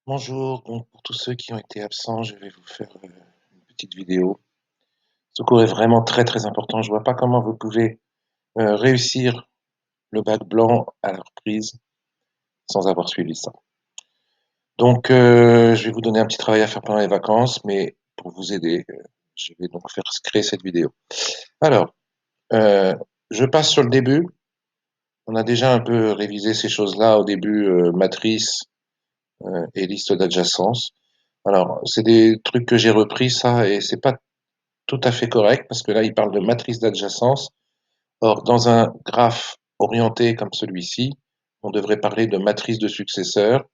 Bonjour, donc pour tous ceux qui ont été absents, je vais vous faire une petite vidéo. Ce cours est vraiment très important. Je vois pas comment vous pouvez réussir le bac blanc à la reprise sans avoir suivi ça. Donc je vais vous donner un petit travail à faire pendant les vacances, mais pour vous aider, je vais donc faire créer cette vidéo. Alors, euh, je passe sur le début. On a déjà un peu révisé ces choses-là au début, matrice et liste d'adjacence. Alors, c'est des trucs que j'ai repris ça et c'est pas tout à fait correct parce que là, il parle de matrice d'adjacence. Or, dans un graphe orienté comme celui-ci, on devrait parler de matrice de successeurs.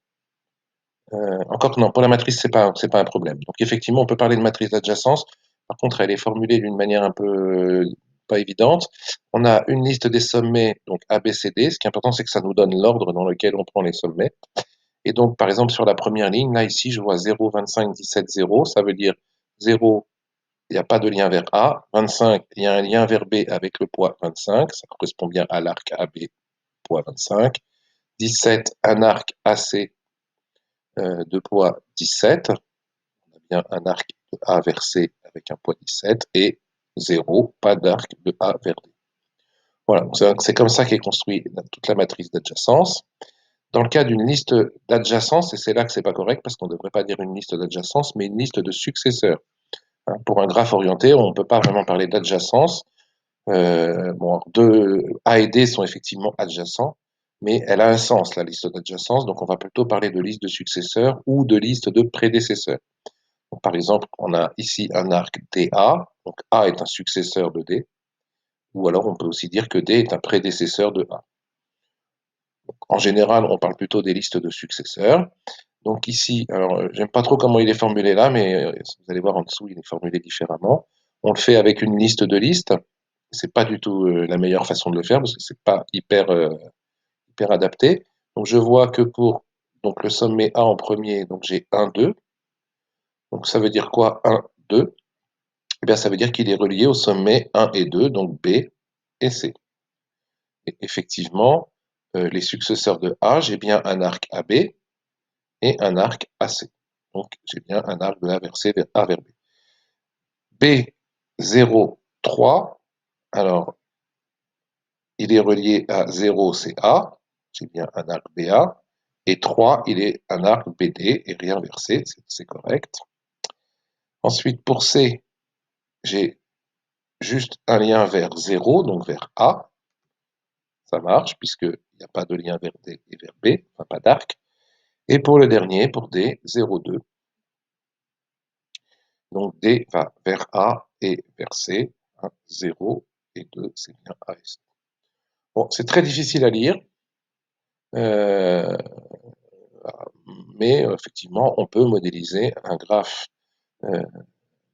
Encore que non, pour la matrice, c'est pas un problème. Donc, effectivement, on peut parler de matrice d'adjacence. Par contre, elle est formulée d'une manière un peu pas évidente. On a une liste des sommets, donc A, B, C, D. Ce qui est important, c'est que ça nous donne l'ordre dans lequel on prend les sommets. Et donc, par exemple, sur la première ligne, là, ici, je vois 0, 25, 17, 0. Ça veut dire 0, il n'y a pas de lien vers A. 25, il y a un lien vers B avec le poids 25. Ça correspond bien à l'arc AB, poids 25. 17, un arc AC de poids 17. On a bien un arc de A vers C avec un poids 17. Et 0, pas d'arc de A vers D. Voilà, c'est comme ça qu'est construite toute la matrice d'adjacence. Dans le cas d'une liste d'adjacence, et c'est là que c'est pas correct parce qu'on ne devrait pas dire une liste d'adjacence, mais une liste de successeurs. Hein, pour un graphe orienté, on ne peut pas vraiment parler d'adjacence. Bon, A et D sont effectivement adjacents, mais elle a un sens, la liste d'adjacence, donc on va plutôt parler de liste de successeurs ou de liste de prédécesseurs. Donc, par exemple, on a ici un arc DA, donc A est un successeur de D, ou alors on peut aussi dire que D est un prédécesseur de A. Donc, en général, on parle plutôt des listes de successeurs. Donc ici, alors j'aime pas trop comment il est formulé là, mais vous allez voir en dessous, il est formulé différemment. On le fait avec une liste de listes. C'est pas du tout la meilleure façon de le faire parce que c'est pas hyper adapté. Donc je vois que pour donc le sommet A en premier, donc j'ai 1, 2. Donc ça veut dire quoi 1, 2? Eh bien ça veut dire qu'il est relié au sommet 1 et 2, donc B et C. Et effectivement, les successeurs de A, j'ai bien un arc AB et un arc AC. Donc j'ai bien un arc de A vers C vers A vers B. B0, 3, alors il est relié à 0, c'est A, j'ai bien un arc BA, et 3, il est un arc BD, et rien vers C, c'est correct. Ensuite, pour C, j'ai juste un lien vers 0, donc vers A, ça marche, puisqu'il n'y a pas de lien vers D et vers B, enfin pas d'arc. Et pour le dernier, pour D, 0, 2, donc D va vers A et vers C, 0 et 2, c'est bien A et C. Bon, c'est très difficile à lire, euh, mais effectivement, on peut modéliser un graphe euh,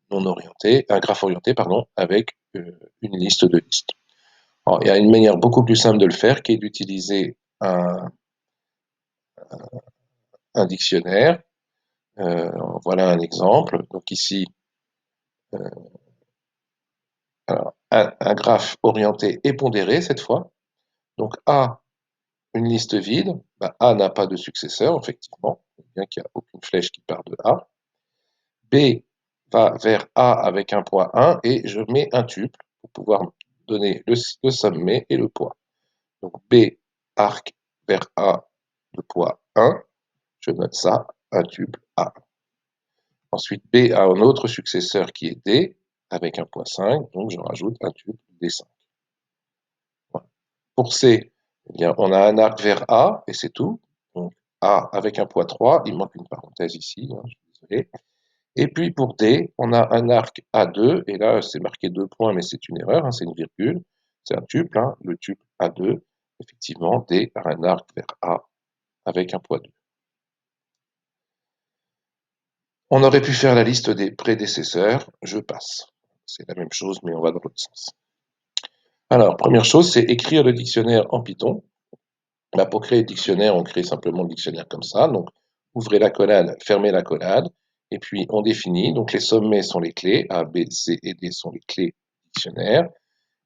non orienté, un graphe orienté, pardon, avec une liste de listes. Alors, il y a une manière beaucoup plus simple de le faire, qui est d'utiliser un dictionnaire. Voilà un exemple. Donc ici, alors, un graphe orienté et pondéré cette fois. Donc A, une liste vide. Ben, A n'a pas de successeur, effectivement, bien qu'il n'y a aucune flèche qui part de A. B va vers A avec un poids 1 et je mets un tuple pour pouvoir donner le sommet et le poids. Donc B arc vers A de poids 1, je note ça, un tuple A. Ensuite B a un autre successeur qui est D avec un poids 5, donc je rajoute un tuple D5. Voilà. Pour C, eh bien, on a un arc vers A et c'est tout. Donc A avec un poids 3, il manque une parenthèse ici, hein, je suis désolé. Et puis pour D, on a un arc A2, et là c'est marqué 2 points, mais c'est une erreur, hein, c'est une virgule, c'est un tuple, hein, le tuple A2, effectivement, D a un arc vers A avec un poids 2. On aurait pu faire la liste des prédécesseurs, je passe. C'est la même chose, mais on va dans l'autre sens. Alors, première chose, c'est écrire le dictionnaire en Python. Là, pour créer le dictionnaire, on crée simplement le dictionnaire comme ça. Donc, ouvrez la collade, fermez la collade, et puis on définit. Donc, les sommets sont les clés, A, B, C et D sont les clés du dictionnaire.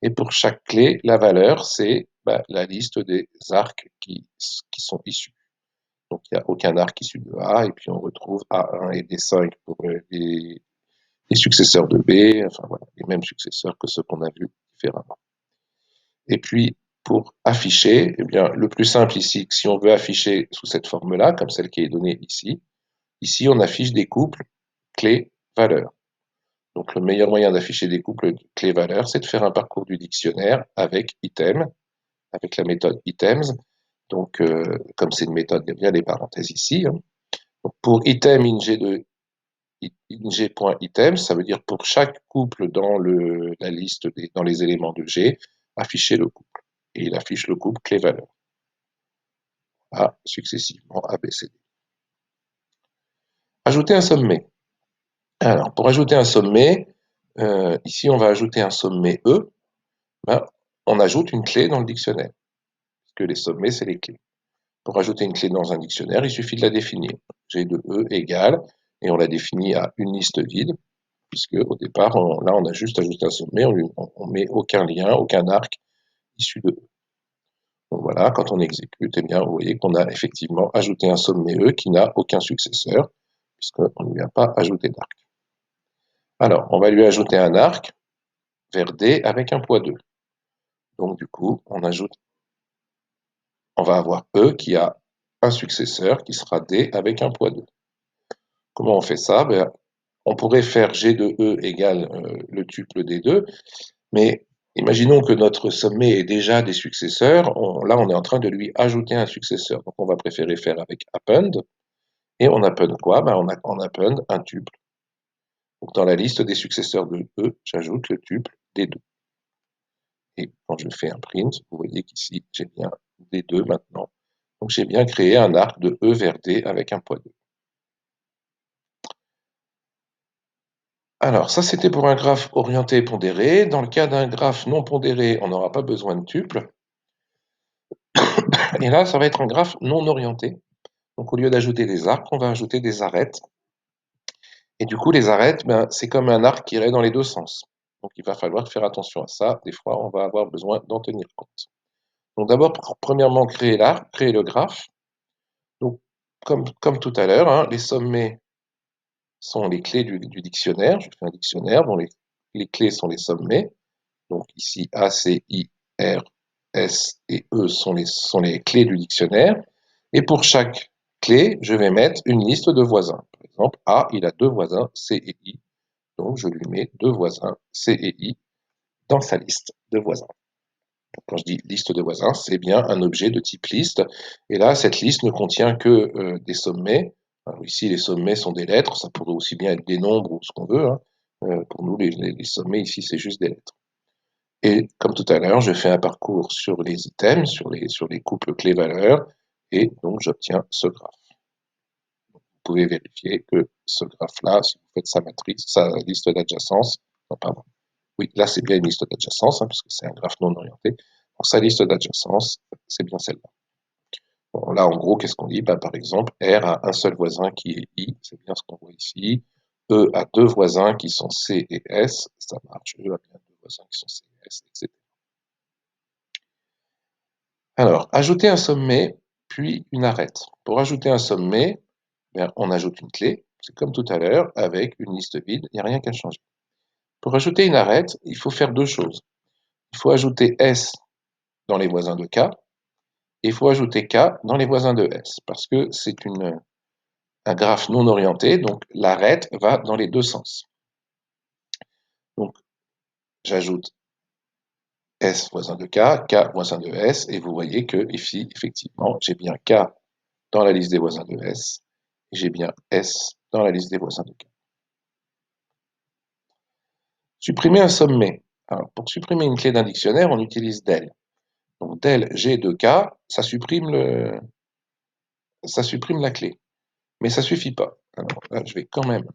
Et pour chaque clé, la valeur, c'est la liste des arcs qui sont issus. Donc il n'y a aucun arc issu de A, et puis on retrouve A1 et B5 pour les successeurs de B, enfin voilà, les mêmes successeurs que ceux qu'on a vus différemment. Et puis, pour afficher, eh bien, le plus simple ici, si on veut afficher sous cette forme-là, comme celle qui est donnée ici on affiche des couples clés-valeurs. Donc le meilleur moyen d'afficher des couples clés-valeurs, c'est de faire un parcours du dictionnaire avec item, avec la méthode items. Donc, comme c'est une méthode, il y a bien des parenthèses ici. Hein. Donc, pour item ing.item, ça veut dire pour chaque couple dans la liste dans les éléments de G, afficher le couple. Et il affiche le couple clé-valeur. A successivement A, B, C, D. Ajouter un sommet. Alors, pour ajouter un sommet, ici on va ajouter un sommet E. Ben, on ajoute une clé dans le dictionnaire, parce que les sommets, c'est les clés. Pour ajouter une clé dans un dictionnaire, il suffit de la définir. G de E égale, et on la définit à une liste vide, puisque au départ, là, on a juste ajouté un sommet, on met aucun lien, aucun arc issu de E. Donc voilà, quand on exécute, eh bien, vous voyez qu'on a effectivement ajouté un sommet E qui n'a aucun successeur, puisqu'on ne lui a pas ajouté d'arc. Alors, on va lui ajouter un arc vers D avec un poids 2. Donc du coup, on va avoir E qui a un successeur qui sera D avec un poids 2. Comment on fait ça? On pourrait faire G de E égale le tuple des deux, mais imaginons que notre sommet ait déjà des successeurs. Là, on est en train de lui ajouter un successeur. Donc, on va préférer faire avec append. Et on append quoi? On append un tuple. Donc, dans la liste des successeurs de E, j'ajoute le tuple des deux. Et quand je fais un print, vous voyez qu'ici, j'ai bien D2 maintenant. Donc, j'ai bien créé un arc de E vers D avec un poids 2. Alors, ça, c'était pour un graphe orienté pondéré. Dans le cas d'un graphe non pondéré, on n'aura pas besoin de tuple. Et là, ça va être un graphe non orienté. Donc, au lieu d'ajouter des arcs, on va ajouter des arêtes. Et du coup, les arêtes, c'est comme un arc qui irait dans les deux sens. Donc, il va falloir faire attention à ça. Des fois, on va avoir besoin d'en tenir compte. Donc, d'abord, premièrement, créer l'arc, créer le graphe. Donc, comme tout à l'heure, hein, les sommets sont les clés du dictionnaire. Je fais un dictionnaire dont les clés sont les sommets. Donc ici, A, C, I, R, S et E sont les clés du dictionnaire. Et pour chaque clé, je vais mettre une liste de voisins. Par exemple, A, il a deux voisins, C et I. Donc je lui mets deux voisins, C et I, dans sa liste de voisins. Quand je dis liste de voisins, c'est bien un objet de type liste. Et là, cette liste ne contient que des sommets. Alors ici, les sommets sont des lettres. Ça pourrait aussi bien être des nombres ou ce qu'on veut. Hein. Pour nous, les sommets, ici, c'est juste des lettres. Et comme tout à l'heure, je fais un parcours sur les items, sur les couples clés-valeurs, et donc j'obtiens ce graphe. Vous pouvez vérifier que ce graphe-là, si vous faites sa matrice, sa liste d'adjacence, non, pardon. Oui, là c'est bien une liste d'adjacence, hein, parce que c'est un graphe non orienté. Donc sa liste d'adjacence, c'est bien celle-là. Bon, là, en gros, qu'est-ce qu'on dit? Par exemple, R a un seul voisin qui est I, c'est bien ce qu'on voit ici. E a deux voisins qui sont C et S, ça marche. E a bien deux voisins qui sont C et S, etc. Alors, ajouter un sommet, puis une arête. Pour ajouter un sommet, on ajoute une clé, c'est comme tout à l'heure, avec une liste vide, il n'y a rien qu'à changer. Pour ajouter une arête, il faut faire deux choses. Il faut ajouter S dans les voisins de K, et il faut ajouter K dans les voisins de S, parce que c'est un graphe non orienté, donc l'arête va dans les deux sens. Donc, j'ajoute S voisin de K, K voisin de S, et vous voyez que ici, effectivement, j'ai bien K dans la liste des voisins de S, et j'ai bien S dans la liste des voisins de K. Supprimer un sommet. Alors, pour supprimer une clé d'un dictionnaire, on utilise del. Donc del G de K, ça supprime la clé. Mais ça suffit pas. Alors là, je vais quand même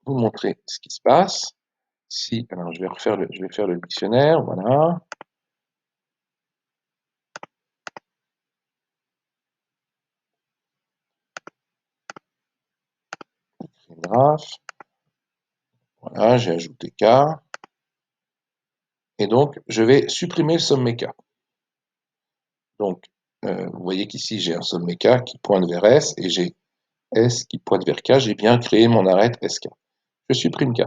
vous montrer ce qui se passe. Alors je vais faire le dictionnaire, voilà. Graphe. Voilà, j'ai ajouté K. Et donc, je vais supprimer le sommet K. Donc, vous voyez qu'ici j'ai un sommet K qui pointe vers S et j'ai S qui pointe vers K. J'ai bien créé mon arête SK. Je supprime K.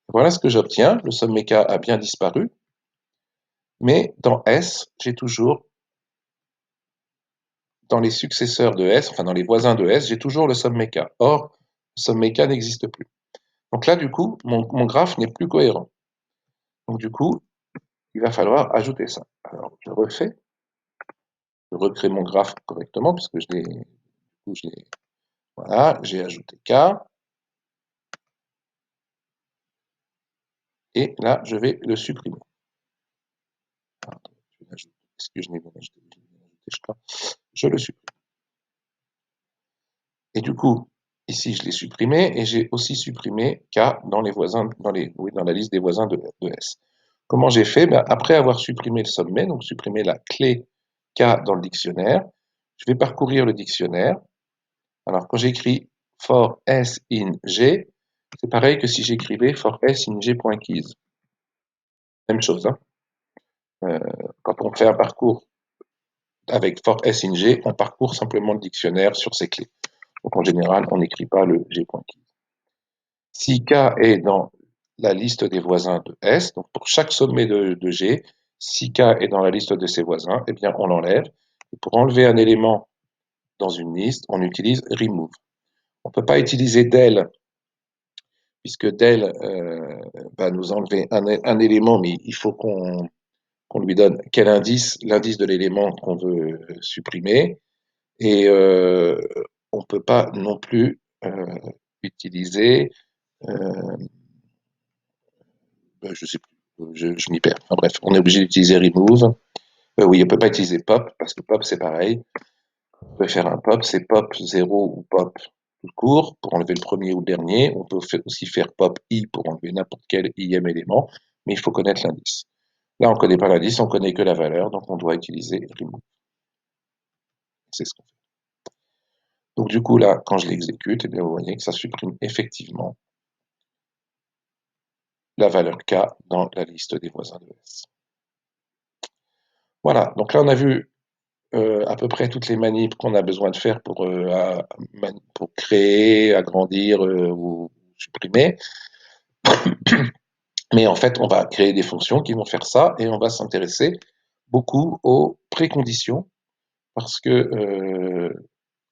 Voilà ce que j'obtiens. Le sommet K a bien disparu. Mais dans S, j'ai toujours, dans les successeurs de S, enfin dans les voisins de S, j'ai toujours le sommet K. Or, le sommet K n'existe plus. Donc là, du coup, mon graphe n'est plus cohérent. Donc du coup, il va falloir ajouter ça. Alors, je refais. Je recrée mon graphe correctement puisque voilà, j'ai ajouté K. Et là, je vais le supprimer. Est-ce que je n'ai pas ajouté? Je le supprime. Et du coup, ici, je l'ai supprimé et j'ai aussi supprimé K dans les voisins, dans la liste des voisins de S. Comment j'ai fait? Après avoir supprimé le sommet, donc supprimé la clé K dans le dictionnaire, je vais parcourir le dictionnaire. Alors, quand j'écris for S in G, c'est pareil que si j'écrivais for S in G.keys. Même chose, hein. Quand on fait un parcours avec for S in G, on parcourt simplement le dictionnaire sur ses clés. Donc en général, on n'écrit pas le G.keys. Si K est dans la liste des voisins de S, donc pour chaque sommet de G, si K est dans la liste de ses voisins, eh bien on l'enlève. Et pour enlever un élément dans une liste, on utilise remove. On ne peut pas utiliser del, puisque del va nous enlever un élément, mais il faut qu'on lui donne quel indice, l'indice de l'élément qu'on veut supprimer. Et on ne peut pas non plus utiliser, je sais plus, je m'y perds. Enfin, bref, on est obligé d'utiliser remove. Oui, on ne peut pas utiliser pop, parce que pop c'est pareil. On peut faire un pop, c'est pop 0 ou pop tout court pour enlever le premier ou le dernier. On peut aussi faire pop i pour enlever n'importe quel ième élément, mais il faut connaître l'indice. Là, on ne connaît pas l'indice, on connaît que la valeur, donc on doit utiliser remove. C'est ce qu'on fait. Donc du coup, là, quand je l'exécute, eh bien, vous voyez que ça supprime effectivement la valeur K dans la liste des voisins de S. Voilà, donc là, on a vu à peu près toutes les manips qu'on a besoin de faire pour créer, agrandir ou supprimer. Mais en fait, on va créer des fonctions qui vont faire ça et on va s'intéresser beaucoup aux préconditions parce que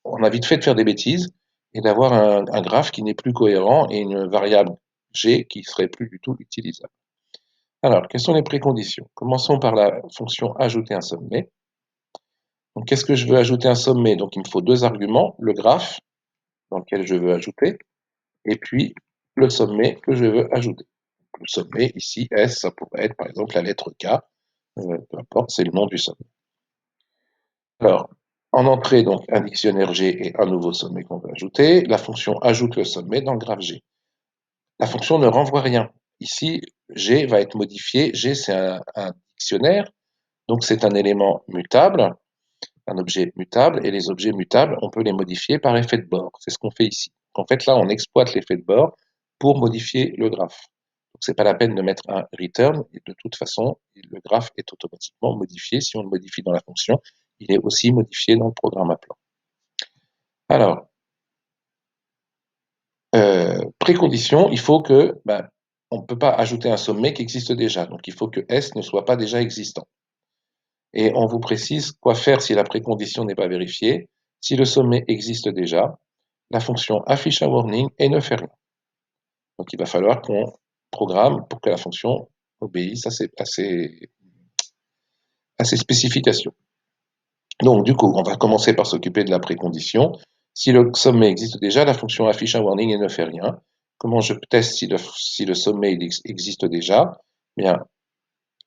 on a vite fait de faire des bêtises et d'avoir un graphe qui n'est plus cohérent et une variable g qui serait plus du tout utilisable. Alors, quelles sont les préconditions? Commençons par la fonction ajouter un sommet. Donc, qu'est-ce que je veux ajouter un sommet? Donc, il me faut deux arguments, le graphe dans lequel je veux ajouter et puis le sommet que je veux ajouter. Le sommet, ici, S, ça pourrait être par exemple la lettre K, peu importe, c'est le nom du sommet. Alors, en entrée, donc un dictionnaire G et un nouveau sommet qu'on veut ajouter. La fonction ajoute le sommet dans le graphe G. La fonction ne renvoie rien. Ici, G va être modifié. G, c'est un dictionnaire, donc c'est un élément mutable, un objet mutable, et les objets mutables, on peut les modifier par effet de bord. C'est ce qu'on fait ici. En fait, là, on exploite l'effet de bord pour modifier le graphe. Donc, c'est pas la peine de mettre un return, et de toute façon, le graphe est automatiquement modifié. Si on le modifie dans la fonction, il est aussi modifié dans le programme appelant. Alors, précondition, il faut que, on ne peut pas ajouter un sommet qui existe déjà. Donc, il faut que S ne soit pas déjà existant. Et on vous précise quoi faire si la précondition n'est pas vérifiée. Si le sommet existe déjà, la fonction affiche un warning et ne fait rien. Donc, il va falloir qu'on programme pour que la fonction obéisse à ces spécifications. Donc, du coup, on va commencer par s'occuper de la précondition. Si le sommet existe déjà, la fonction affiche un warning et ne fait rien. Comment je teste si le sommet existe déjà? Bien,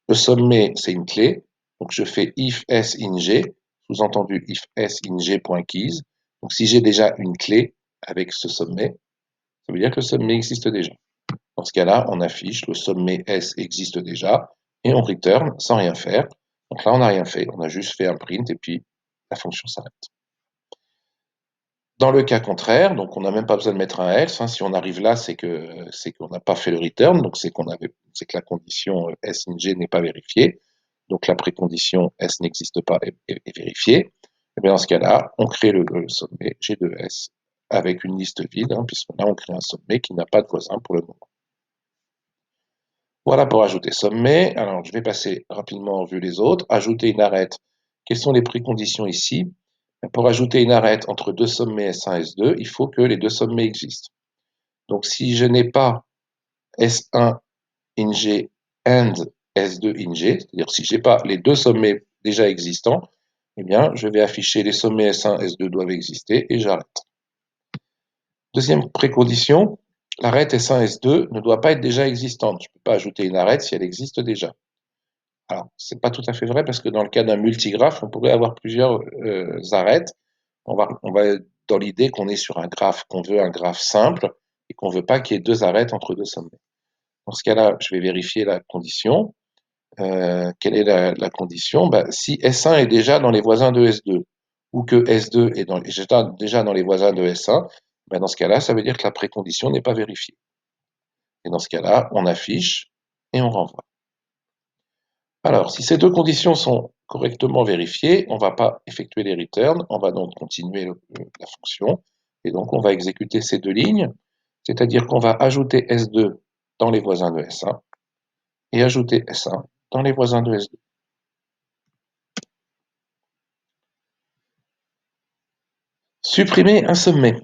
le sommet, c'est une clé. Donc, je fais if s in g, sous-entendu if s in g.keys. Donc, si j'ai déjà une clé avec ce sommet, ça veut dire que le sommet existe déjà. Dans ce cas-là, on affiche le sommet S existe déjà et on return sans rien faire. Donc là, on n'a rien fait, on a juste fait un print et puis la fonction s'arrête. Dans le cas contraire, donc on n'a même pas besoin de mettre un else. Si on arrive là, c'est qu'on n'a pas fait le return, donc c'est que la condition S in G n'est pas vérifiée. donc la précondition S n'existe pas est vérifiée, et bien dans ce cas-là, on crée le sommet G2S avec une liste vide, hein, puisque là on crée un sommet qui n'a pas de voisin pour le moment. Voilà pour ajouter sommet. Alors je vais passer rapidement en vue les autres. Ajouter une arête. Quelles sont les préconditions ici? Pour ajouter une arête entre deux sommets S1 et S2, il faut que les deux sommets existent. Donc si je n'ai pas S1 in G and S2 in G, c'est-à-dire si je n'ai pas les deux sommets déjà existants, eh bien je vais afficher les sommets S1 et S2 doivent exister et j'arrête. Deuxième précondition, l'arête S1 S2 ne doit pas être déjà existante. Je ne peux pas ajouter une arête si elle existe déjà. Alors, ce n'est pas tout à fait vrai parce que dans le cas d'un multigraphe, on pourrait avoir plusieurs arêtes. On va dans l'idée qu'on est sur un graphe, qu'on veut un graphe simple et qu'on ne veut pas qu'il y ait deux arêtes entre deux sommets. Dans ce cas-là, je vais vérifier la condition. Quelle est la condition? Si S1 est déjà dans les voisins de S2 ou que S2 est déjà dans les voisins de S1, dans ce cas-là, ça veut dire que la précondition n'est pas vérifiée. Et dans ce cas-là, on affiche et on renvoie. Alors, si ces deux conditions sont correctement vérifiées, on ne va pas effectuer les returns, on va donc continuer la fonction, et donc on va exécuter ces deux lignes, c'est-à-dire qu'on va ajouter S2 dans les voisins de S1 et ajouter S1 dans les voisins de S2. Supprimer un sommet.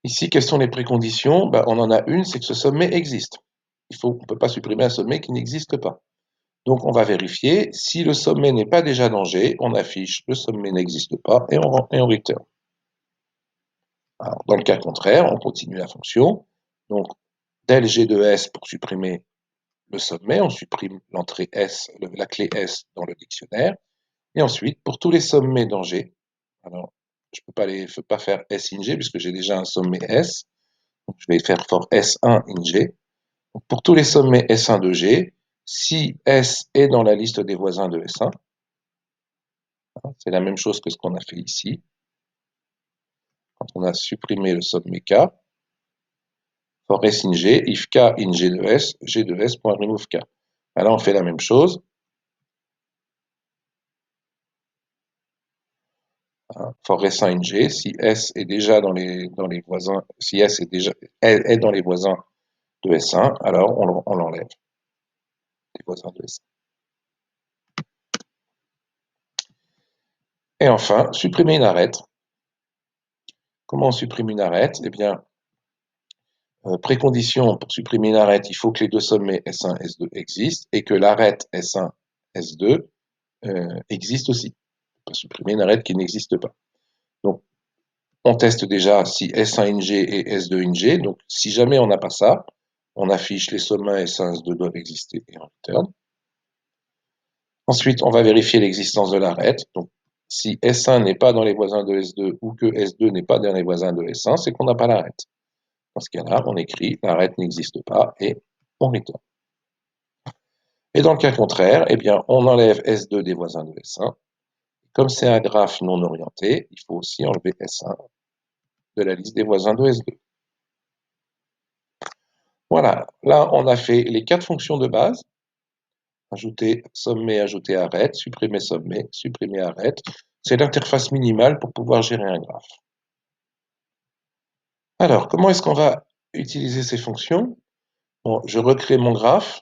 Ici, quelles sont les préconditions? On en a une, c'est que ce sommet existe. On ne peut pas supprimer un sommet qui n'existe pas. Donc on va vérifier, si le sommet n'est pas déjà dans G, on affiche le sommet n'existe pas et on return. Alors, dans le cas contraire, on continue la fonction. Donc del G2S pour supprimer le sommet, on supprime l'entrée S, la clé S dans le dictionnaire. Et ensuite, pour tous les sommets dans G, alors je ne peux pas faire S in G puisque j'ai déjà un sommet S. Donc, je vais faire for S1 in G. Donc, pour tous les sommets S1 de G, si S est dans la liste des voisins de S1, c'est la même chose que ce qu'on a fait ici, quand on a supprimé le sommet K. For S in G, if K in G2S, G2S.remove K. Là, on fait la même chose. For S1 in G, si S est déjà dans les voisins, si S est dans les voisins de S1, alors on l'enlève. Les voisins de S1. Et enfin, supprimer une arête. Comment on supprime une arête? Eh bien, précondition pour supprimer une arête, il faut que les deux sommets S1 et S2 existent et que l'arête S1 S2 existe aussi. On peut pas supprimer une arête qui n'existe pas. Donc, on teste déjà si S1 in G et S2 in G. Donc, si jamais on n'a pas ça, on affiche les sommets S1 et S2 doivent exister et on return. Ensuite, on va vérifier l'existence de l'arête. Donc, si S1 n'est pas dans les voisins de S2 ou que S2 n'est pas dans les voisins de S1, c'est qu'on n'a pas l'arête. Dans ce cas-là, on écrit l'arête n'existe pas et on return. Et dans le cas contraire, eh bien, on enlève S2 des voisins de S1. Comme c'est un graphe non orienté, il faut aussi enlever S1 de la liste des voisins de S2. Voilà, là on a fait les 4 fonctions de base. Ajouter sommet, ajouter arête, supprimer sommet, supprimer arête. C'est l'interface minimale pour pouvoir gérer un graphe. Alors, comment est-ce qu'on va utiliser ces fonctions? Bon, je recrée mon graphe,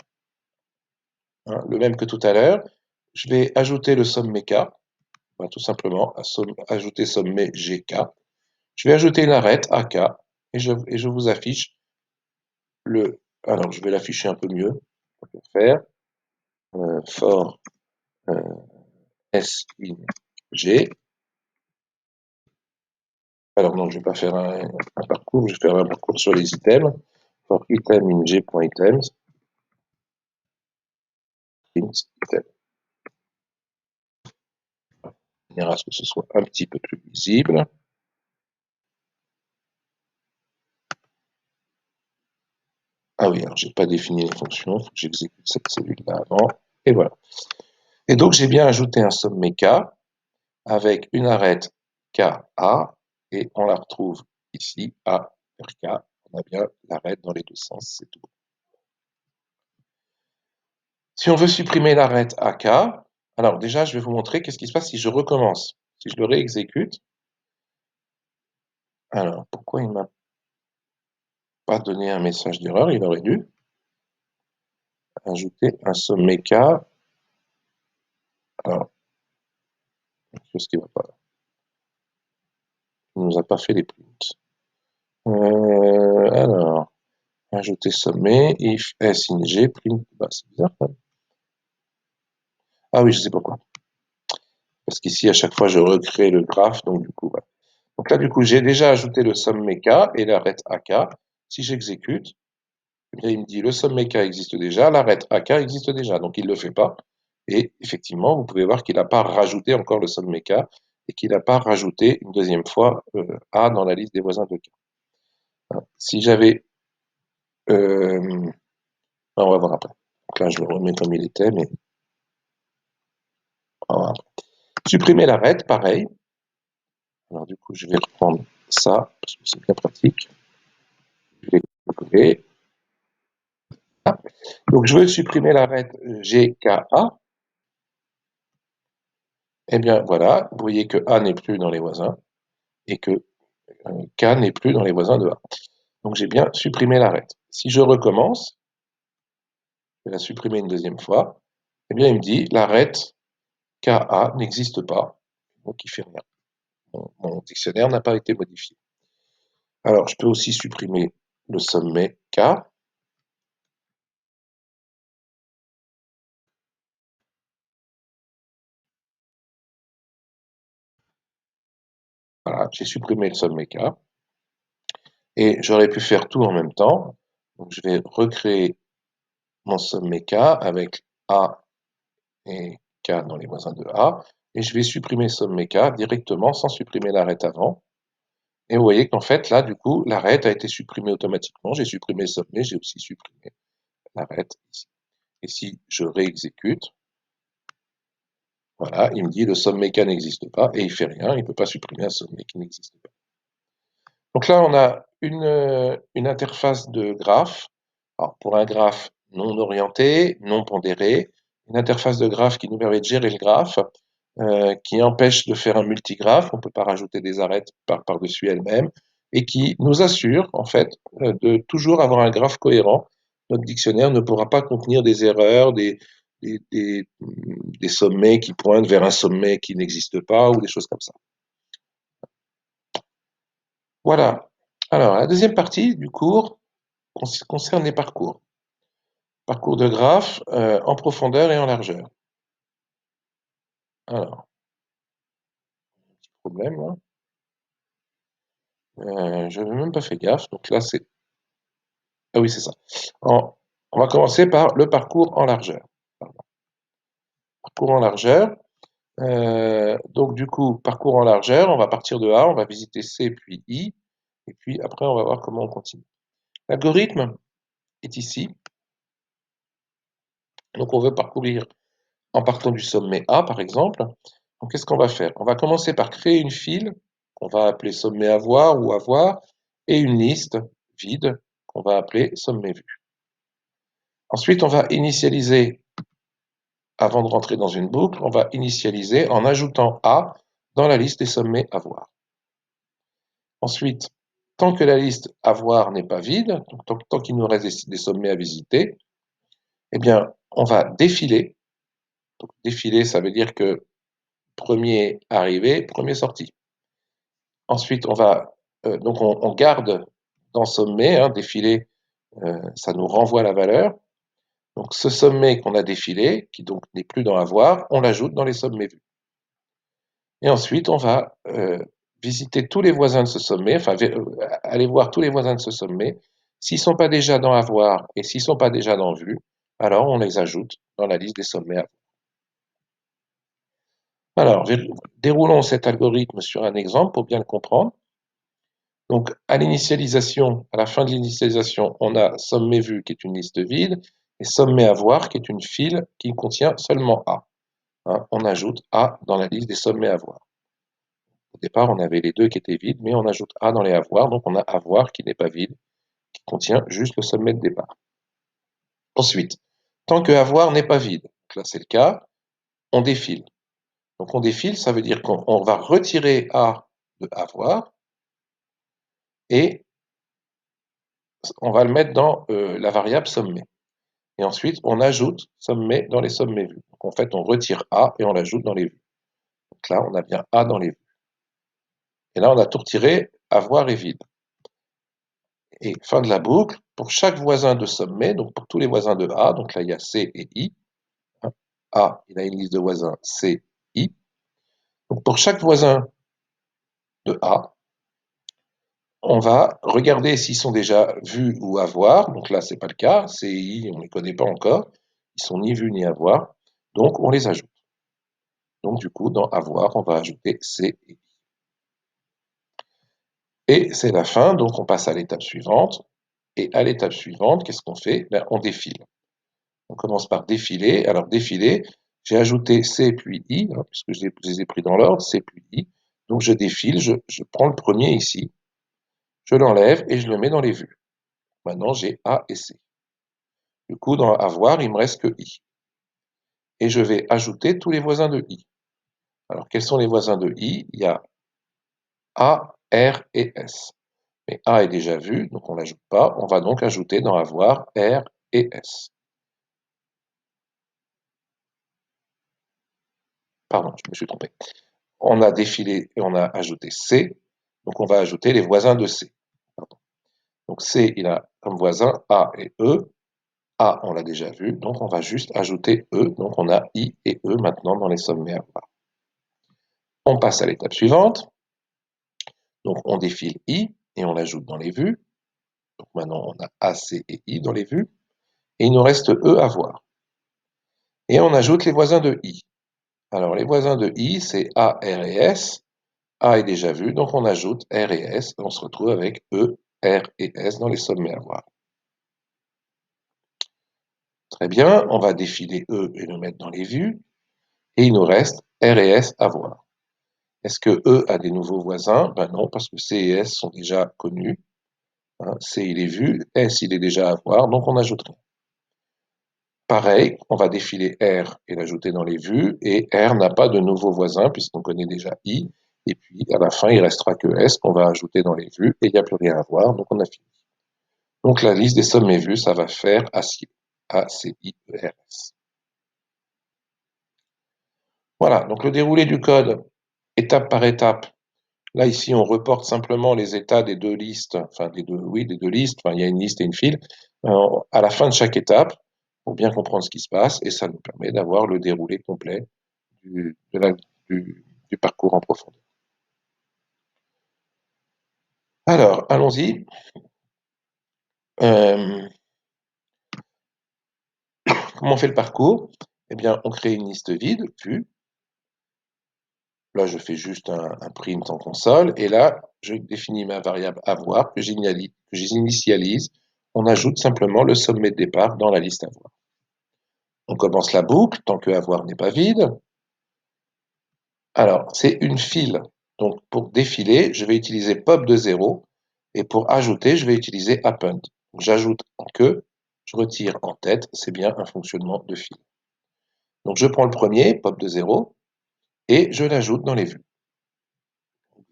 hein, le même que tout à l'heure. Je vais ajouter le sommet K, tout simplement, ajouter sommet GK. Je vais ajouter une arête AK et je vous affiche le. Alors, je vais l'afficher un peu mieux. On peut faire for S in G. Alors non, je ne vais pas faire un parcours, je vais faire un parcours sur les items. For item in G.items. Print item. On ira à ce que ce soit un petit peu plus visible. Ah oui, alors j'ai pas défini les fonctions, il faut que j'exécute cette cellule-là avant. Et voilà. Et donc j'ai bien ajouté un sommet K avec une arête KA et on la retrouve ici à RK. On a bien l'arête dans les deux sens, c'est tout. Si on veut supprimer l'arête AK, alors déjà, je vais vous montrer qu'est-ce qui se passe si je recommence. Si je le réexécute. Alors, pourquoi il ne m'a pas donné un message d'erreur? Il aurait dû ajouter un sommet K. Alors, qu'est-ce qui ne va pas là? Il ne nous a pas fait les prints. Alors, ajouter sommet, if S in G, print. Bah, c'est bizarre quand même. Ah oui, je sais pourquoi. Parce qu'ici, à chaque fois, je recrée le graphe, donc du coup, voilà. Donc là, du coup, j'ai déjà ajouté le sommet K et l'arête AK. Si j'exécute, eh bien, il me dit le sommet K existe déjà, l'arête AK existe déjà, donc il ne le fait pas. Et effectivement, vous pouvez voir qu'il n'a pas rajouté encore le sommet K et qu'il n'a pas rajouté une deuxième fois A dans la liste des voisins de K. Si j'avais... on va voir après. Donc là, je le remets comme il était, mais... Voilà. Supprimer l'arête, pareil. Alors du coup, je vais reprendre ça, parce que c'est bien pratique. Je vais coller. Ah. Donc je veux supprimer l'arête GKA. Eh bien voilà, vous voyez que A n'est plus dans les voisins et que K n'est plus dans les voisins de A. Donc j'ai bien supprimé l'arête. Si je recommence, je vais la supprimer une deuxième fois, eh bien il me dit l'arête KA n'existe pas, donc il ne fait rien. Mon dictionnaire n'a pas été modifié. Alors je peux aussi supprimer le sommet K. Voilà, j'ai supprimé le sommet K. Et j'aurais pu faire tout en même temps. Donc je vais recréer mon sommet K avec A et K dans les voisins de A. Et je vais supprimer sommet K directement sans supprimer l'arête avant. Et vous voyez qu'en fait, là, du coup, l'arête a été supprimée automatiquement. J'ai supprimé le sommet, j'ai aussi supprimé l'arête ici. Et si je réexécute, voilà, il me dit le sommet K n'existe pas et il ne fait rien, il ne peut pas supprimer un sommet qui n'existe pas. Donc là, on a une interface de graphe. Alors, pour un graphe non orienté, non pondéré, une interface de graphe qui nous permet de gérer le graphe, qui empêche de faire un multigraphe, on ne peut pas rajouter des arêtes par-dessus elle-même, et qui nous assure, en fait, de toujours avoir un graphe cohérent. Notre dictionnaire ne pourra pas contenir des erreurs, des sommets qui pointent vers un sommet qui n'existe pas, ou des choses comme ça. Voilà. Alors, la deuxième partie du cours concerne les parcours. Parcours de graphe en profondeur et en largeur. Alors, petit problème là. Je n'avais même pas fait gaffe. Donc là, c'est... Ah oui, c'est ça. On va commencer par le parcours en largeur. Pardon. Parcours en largeur. Donc du coup, parcours en largeur, on va partir de A, on va visiter C puis I, et puis après on va voir comment on continue. L'algorithme est ici. Donc on veut parcourir en partant du sommet A par exemple. Donc qu'est-ce qu'on va faire? On va commencer par créer une file qu'on va appeler sommet à voir ou à voir, et une liste vide qu'on va appeler sommet vu. Ensuite, on va initialiser, avant de rentrer dans une boucle, on va initialiser en ajoutant A dans la liste des sommets à voir. Ensuite, tant que la liste à voir n'est pas vide, donc tant qu'il nous reste des sommets à visiter, eh bien, on va défiler. Donc, défiler, ça veut dire que premier arrivé, premier sorti. Ensuite, donc on garde dans sommet, hein, défiler, ça nous renvoie la valeur. Donc ce sommet qu'on a défilé, qui donc n'est plus dans avoir, on l'ajoute dans les sommets vus. Et ensuite, on va visiter tous les voisins de ce sommet, enfin aller voir tous les voisins de ce sommet. S'ils ne sont pas déjà dans avoir et s'ils ne sont pas déjà dans vue, alors on les ajoute dans la liste des sommets à voir. Alors, déroulons cet algorithme sur un exemple pour bien le comprendre. Donc, à l'initialisation, à la fin de l'initialisation, on a sommet vu qui est une liste vide et sommet à voir qui est une file qui contient seulement A. Hein, on ajoute A dans la liste des sommets à voir. Au départ, on avait les deux qui étaient vides, mais on ajoute A dans les avoirs, donc on a avoir qui n'est pas vide, qui contient juste le sommet de départ. Ensuite, tant que avoir n'est pas vide. Donc là, c'est le cas, on défile. Donc on défile, ça veut dire qu'on va retirer A de avoir et on va le mettre dans la variable sommet. Et ensuite, on ajoute sommet dans les sommets vus. Donc en fait, on retire A et on l'ajoute dans les vues. Donc là, on a bien A dans les vues. Et là, on a tout retiré, avoir est vide. Et fin de la boucle, pour chaque voisin de sommet, donc pour tous les voisins de A, donc là, il y a C et I. A, il a une liste de voisins C, I. Donc pour chaque voisin de A, on va regarder s'ils sont déjà vus ou à voir. Donc là, c'est pas le cas. C et I, on ne les connaît pas encore. Ils sont ni vus ni à voir. Donc on les ajoute. Donc du coup, dans avoir, on va ajouter C et I. Et c'est la fin, donc on passe à l'étape suivante. Et à l'étape suivante, qu'est-ce qu'on fait? On défile. On commence par défiler. Alors défiler, j'ai ajouté C puis I, puisque je les ai pris dans l'ordre, C puis I. Donc je défile, je prends le premier ici, je l'enlève et je le mets dans les vues. Maintenant j'ai A et C. Du coup, dans avoir, il me reste que I. Et je vais ajouter tous les voisins de I. Alors quels sont les voisins de I? Il y a A, R et S. Mais A est déjà vu, donc on ne l'ajoute pas. On va donc ajouter dans avoir R et S. Pardon, je me suis trompé. On a défilé et on a ajouté C, donc on va ajouter les voisins de C. Pardon. Donc C, il a comme voisin A et E. A, on l'a déjà vu, donc on va juste ajouter E, donc on a I et E maintenant dans les sommets à voir. On passe à l'étape suivante, donc on défile I et on l'ajoute dans les vues. Donc maintenant on a A, C et I dans les vues, et il nous reste E à voir. Et on ajoute les voisins de I. Alors les voisins de I, c'est A, R et S. A est déjà vu, donc on ajoute R et S, et on se retrouve avec E, R et S dans les sommets à voir. Très bien, on va défiler E et le mettre dans les vues, et il nous reste R et S à voir. Est-ce que E a des nouveaux voisins? Ben non, parce que C et S sont déjà connus. C il est vu, S il est déjà à voir, donc on n'ajoute rien. Pareil, on va défiler R et l'ajouter dans les vues, et R n'a pas de nouveaux voisins puisqu'on connaît déjà I, et puis à la fin il restera que S qu'on va ajouter dans les vues, et il n'y a plus rien à voir, donc on a fini. Donc la liste des sommets vus, ça va faire acier, A-C-I-E-R-S. Voilà, donc le déroulé du code, étape par étape. Là, ici, on reporte simplement les états des deux listes, enfin des deux listes, enfin, il y a une liste et une file, à la fin de chaque étape, pour bien comprendre ce qui se passe, et ça nous permet d'avoir le déroulé complet du, de la- du parcours en profondeur. Alors, allons-y. Euh, comment on fait le parcours? Eh bien, on crée une liste vide, vue. Là, je fais juste un print en console, et là, je définis ma variable avoir que j'initialise. On ajoute simplement le sommet de départ dans la liste avoir. On commence la boucle, tant que avoir n'est pas vide. Alors, c'est une file. Donc, pour défiler, je vais utiliser pop de 0. Et pour ajouter, je vais utiliser append. J'ajoute en queue, je retire en tête. C'est bien un fonctionnement de file. Donc, je prends le premier, pop de 0, et je l'ajoute dans les vues.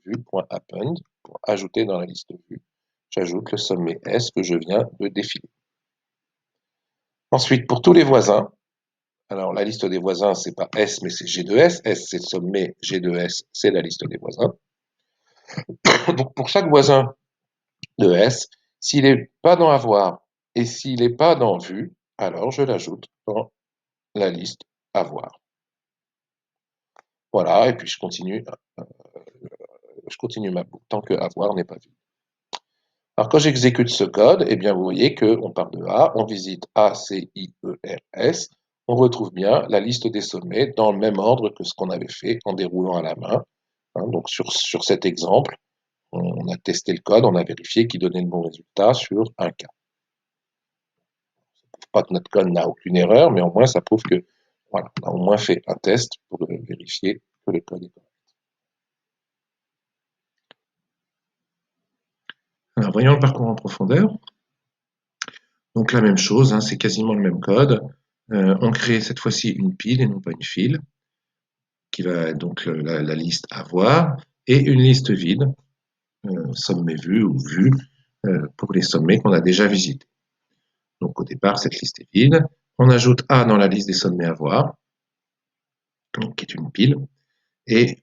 Vue.append, pour ajouter dans la liste vue, j'ajoute le sommet S que je viens de défiler. Ensuite, pour tous les voisins, alors la liste des voisins, c'est pas S, mais c'est G2S. S, c'est le sommet, G2S, c'est la liste des voisins. Donc pour chaque voisin de S, s'il n'est pas dans avoir et s'il n'est pas dans vue, alors je l'ajoute dans la liste avoir. Voilà, et puis je continue ma boucle tant que avoir n'est pas vu. Alors quand j'exécute ce code, eh bien vous voyez qu'on part de A, on visite A, C, I, E, R, S, on retrouve bien la liste des sommets dans le même ordre que ce qu'on avait fait en déroulant à la main. Donc sur cet exemple, on a testé le code, on a vérifié qu'il donnait le bon résultat sur un cas. Pas que notre code n'a aucune erreur, mais au moins ça prouve que voilà, on a au moins fait un test pour vérifier que le code est correct. Alors voyons le parcours en profondeur. Donc la même chose, c'est quasiment le même code. On crée cette fois-ci une pile et non pas une file, qui va être donc la liste avoir, et une liste vide, sommet vu ou vu, pour les sommets qu'on a déjà visités. Donc au départ, cette liste est vide. On ajoute A dans la liste des sommets à voir, donc, qui est une pile, et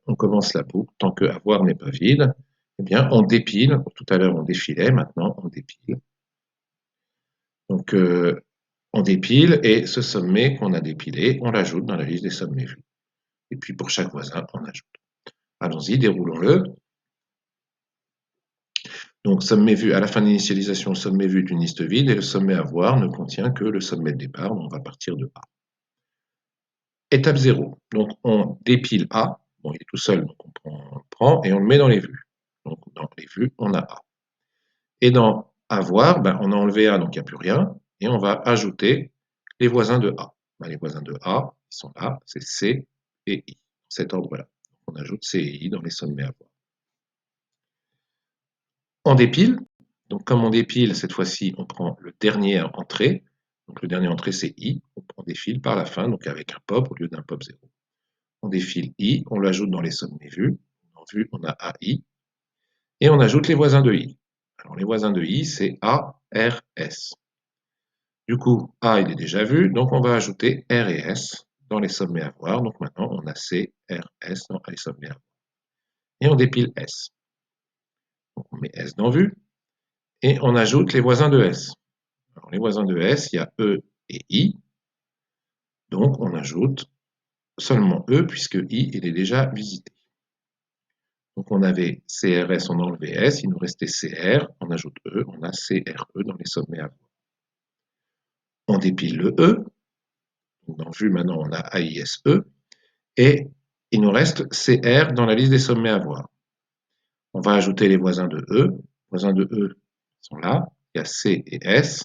on commence la boucle. Tant que avoir n'est pas vide, eh bien on dépile. Tout à l'heure on défilait, maintenant on dépile. Donc on dépile et ce sommet qu'on a dépilé, on l'ajoute dans la liste des sommets vus. Et puis pour chaque voisin, on ajoute. Allons-y, déroulons-le. Donc sommet vu, à la fin de l'initialisation, le sommet vu est une liste vide et le sommet à voir ne contient que le sommet de départ, donc on va partir de A. Étape 0, donc on dépile A, bon il est tout seul, donc on prend et on le met dans les vues. Donc dans les vues, on a A. Et dans avoir, ben, on a enlevé A, donc il n'y a plus rien, et on va ajouter les voisins de A. Ben, les voisins de A, ils sont là, c'est C et I, cet ordre-là. On ajoute C et I dans les sommets à voir. On dépile, donc comme on dépile, cette fois-ci, on prend le dernier entrée, donc le dernier entrée c'est I, on défile par la fin, donc avec un pop au lieu d'un pop 0. On défile I, on l'ajoute dans les sommets vus, en vue on a AI, et on ajoute les voisins de I. Alors les voisins de I, c'est A, R, S. Du coup, A il est déjà vu, donc on va ajouter R et S dans les sommets à voir, donc maintenant on a C, R, S dans les sommets à voir. Et on dépile S. Donc on met S dans vue, et on ajoute les voisins de S. Alors, les voisins de S, il y a E et I, donc on ajoute seulement E puisque I il est déjà visité. Donc on avait CRS, on a enlevé S, il nous restait CR, on ajoute E, on a CRE dans les sommets à voir. On dépile le E, donc dans vue maintenant on a AISE, et il nous reste CR dans la liste des sommets à voir. On va ajouter les voisins de E, les voisins de E sont là, il y a C et S,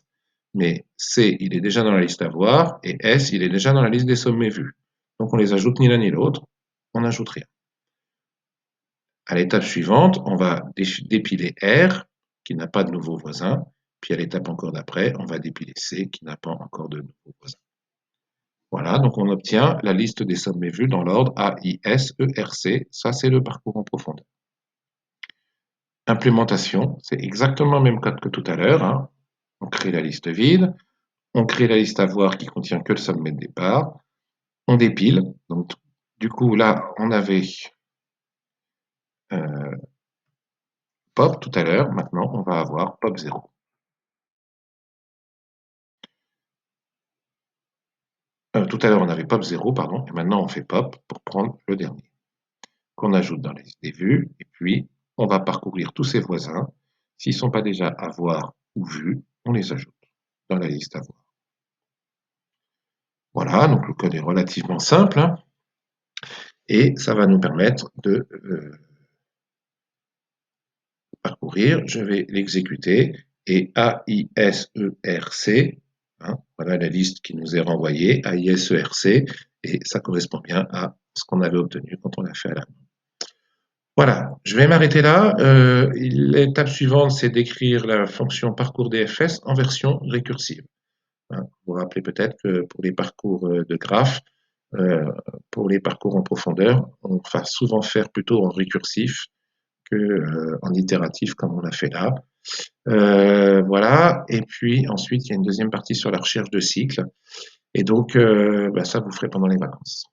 mais C il est déjà dans la liste à voir, et S il est déjà dans la liste des sommets vus. Donc on les ajoute ni l'un ni l'autre, on n'ajoute rien. À l'étape suivante, on va dépiler R, qui n'a pas de nouveau voisin, puis à l'étape encore d'après, on va dépiler C, qui n'a pas encore de nouveau voisin. Voilà, donc on obtient la liste des sommets vus dans l'ordre A, I, S, E, R, C. Ça, c'est le parcours en profondeur. Implémentation, c'est exactement le même code que tout à l'heure, hein. On crée la liste vide, on crée la liste à voir qui contient que le sommet de départ, on dépile. Donc, du coup, là, on avait pop tout à l'heure, maintenant, on va avoir pop 0. Tout à l'heure, on avait pop 0, pardon, et maintenant on fait pop pour prendre le dernier, qu'on ajoute dans la liste des vues, et puis on va parcourir tous ses voisins. S'ils ne sont pas déjà à voir ou vus, on les ajoute dans la liste à voir. Voilà, donc le code est relativement simple, hein, et ça va nous permettre de parcourir. Je vais l'exécuter, et AISERC, hein, voilà la liste qui nous est renvoyée, AISERC, et ça correspond bien à ce qu'on avait obtenu quand on l'a fait à la main. Voilà, je vais m'arrêter là. L'étape suivante, c'est d'écrire la fonction parcours DFS en version récursive. Hein, vous vous rappelez peut-être que pour les parcours de graphes, pour les parcours en profondeur, on va souvent faire plutôt en récursif que en itératif comme on l'a fait là. Voilà, et puis ensuite il y a une deuxième partie sur la recherche de cycles, et donc ça vous ferez pendant les vacances.